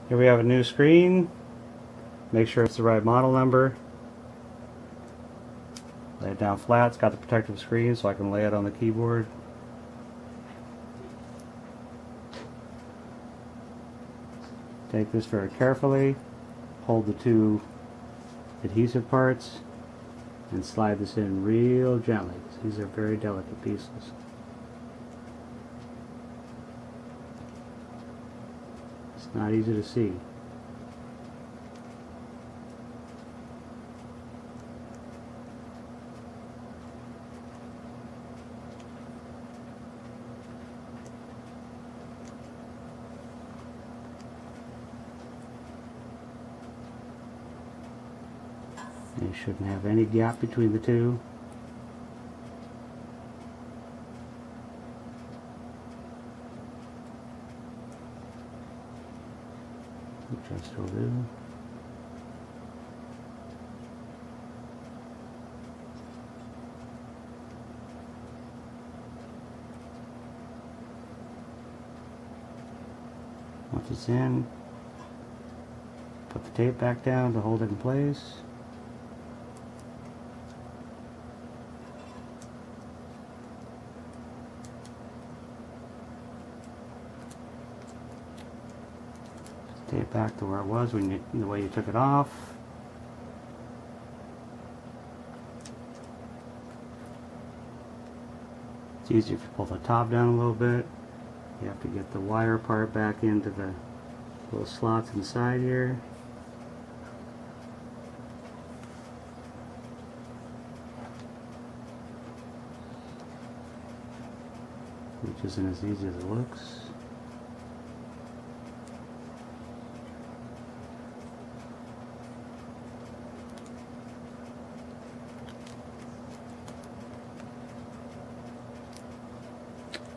Here we have a new screen. Make sure it's the right model number. Lay it down flat. It's got the protective screen so I can lay it on the keyboard. Take this very carefully. Hold the two adhesive parts and slide this in real gently. These are very delicate pieces. It's not easy to see. You shouldn't have any gap between the two. Which I still do. Once it's in, put the tape back down to hold it in place. Tape back to where it was when the way you took it off. It's easier if you pull the top down a little bit. You have to get the wire part back into the little slots inside here. Which isn't as easy as it looks.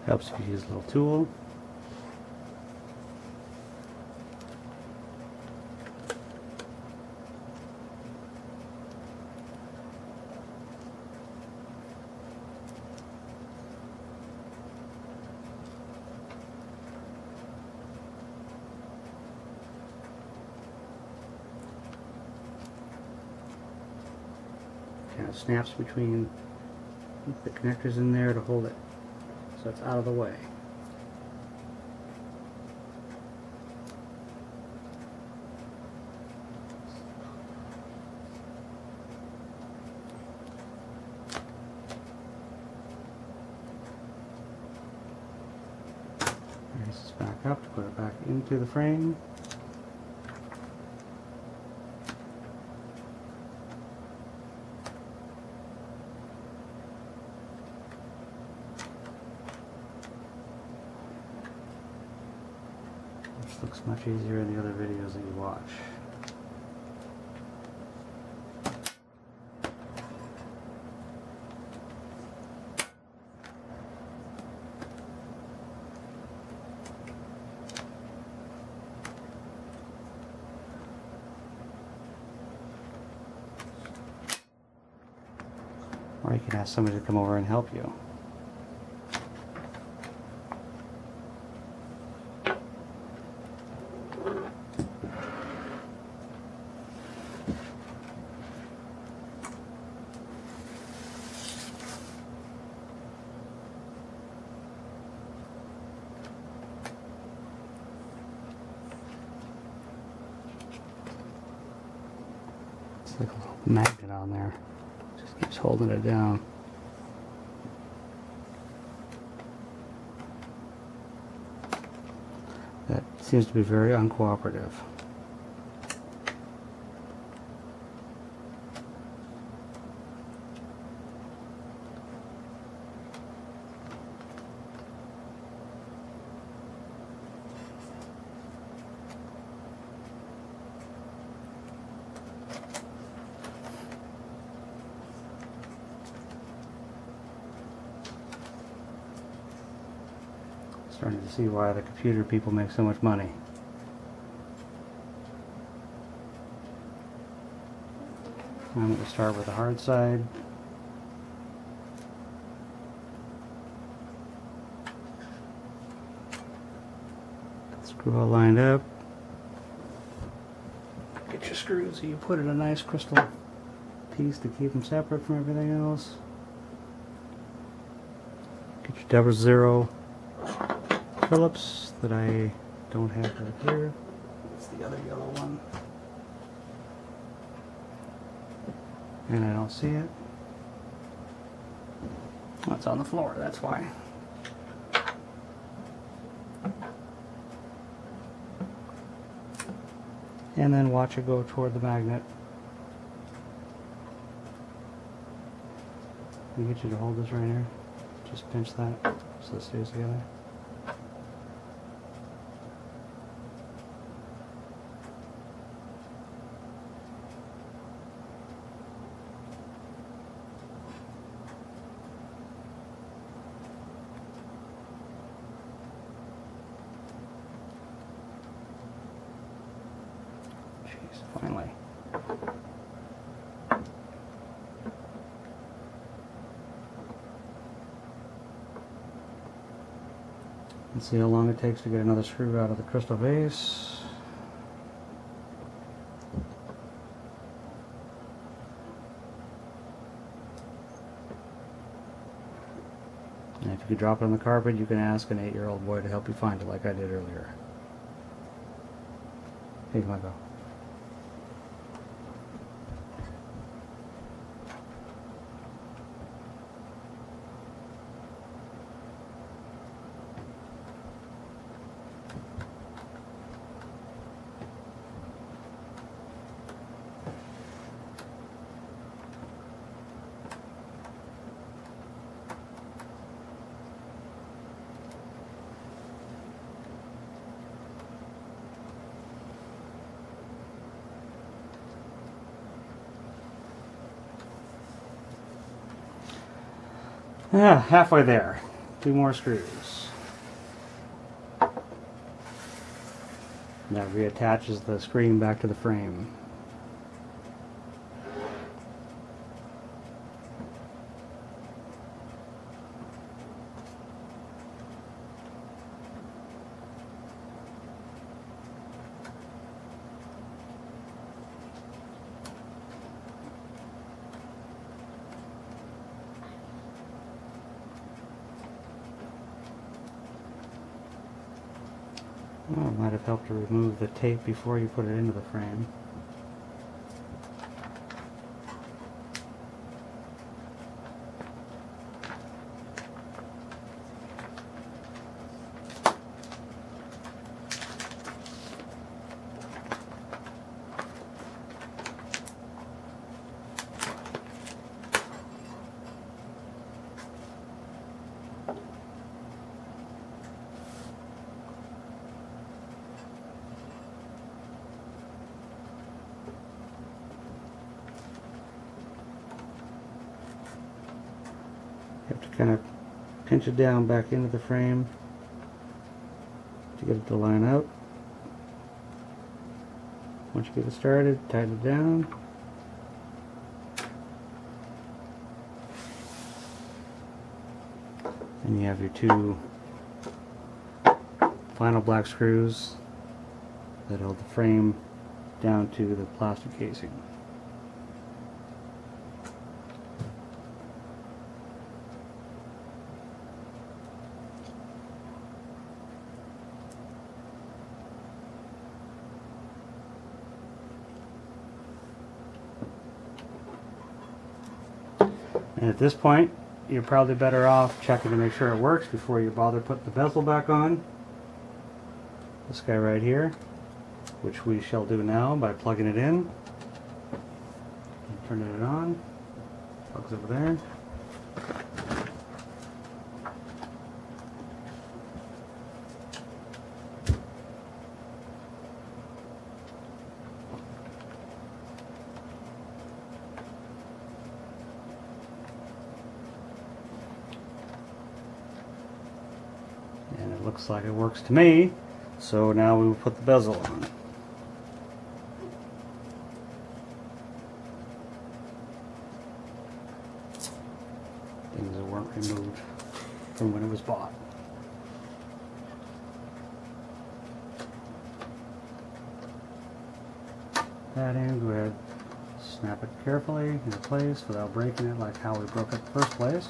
Helps if you use a little tool. Kind of snaps between the connectors in there to hold it so it's out of the way. Raise this back up to put it back into the frame. Looks much easier in the other videos that you watch. Or you can ask somebody to come over and help you. It's like a little magnet on there. Just keeps holding it down. That seems to be very uncooperative. Starting to see why the computer people make so much money. I'm going to start with the hard side. Screw all lined up. get your screws so you put in a nice crystal piece to keep them separate from everything else. Get your 00 Phillips that I don't have right here. It's the other yellow one. And I don't see it. Oh, it's on the floor, that's why. And then watch it go toward the magnet. Let me get you to hold this right here. Just pinch that so it stays together. Jeez, finally. Let's see how long it takes to get another screw out of the crystal vase. And if you could drop it on the carpet, you can ask an 8-year-old boy to help you find it like I did earlier. Hey, come on, go. Halfway there. 2 more screws. That reattaches the screen back to the frame. Well, it might have helped to remove the tape before you put it into the frame. You have to kind of pinch it down back into the frame to get it to line up. Once you get it started, tighten it down. And you have your 2 final black screws that hold the frame down to the plastic casing. And at this point, you're probably better off checking to make sure it works before you bother putting the bezel back on. This guy right here, which we shall do now by plugging it in and turning it on. Plugs over there. And it looks like it works to me, so now we will put the bezel on. Things that weren't removed from when it was bought. that in, go ahead, snap it carefully into place without breaking it like how we broke it in the first place.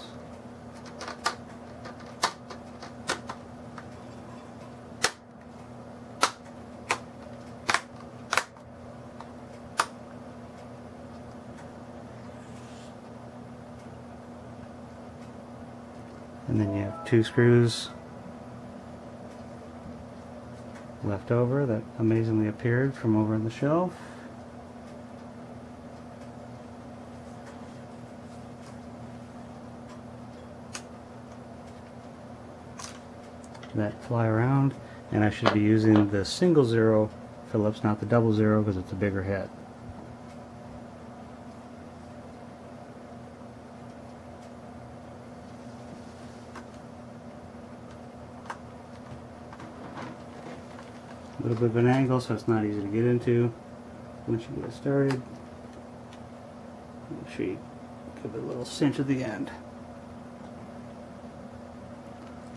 And then you have 2 screws left over that amazingly appeared from over on the shelf. That fly around, and I should be using the single 0 Phillips, not the double 0, because it's a bigger head. A little bit of an angle, so it's not easy to get into once you get it started. Make sure you give it a little cinch at the end.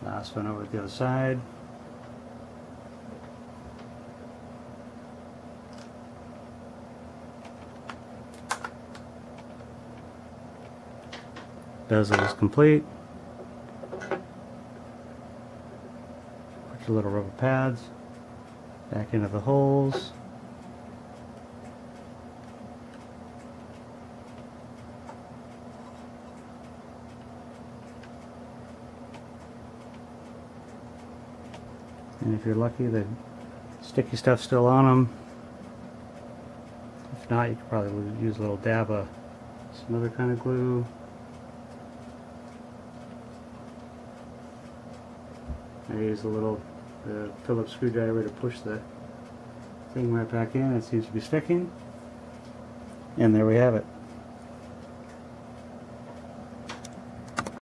Last one over at the other side. Bezel is complete. Put your little rubber pads back into the holes. And if you're lucky, the sticky stuff's still on them. If not, you could probably use a little dab of some other kind of glue. I use a little Phillips screwdriver to push the thing right back in. It seems to be sticking. And there we have it.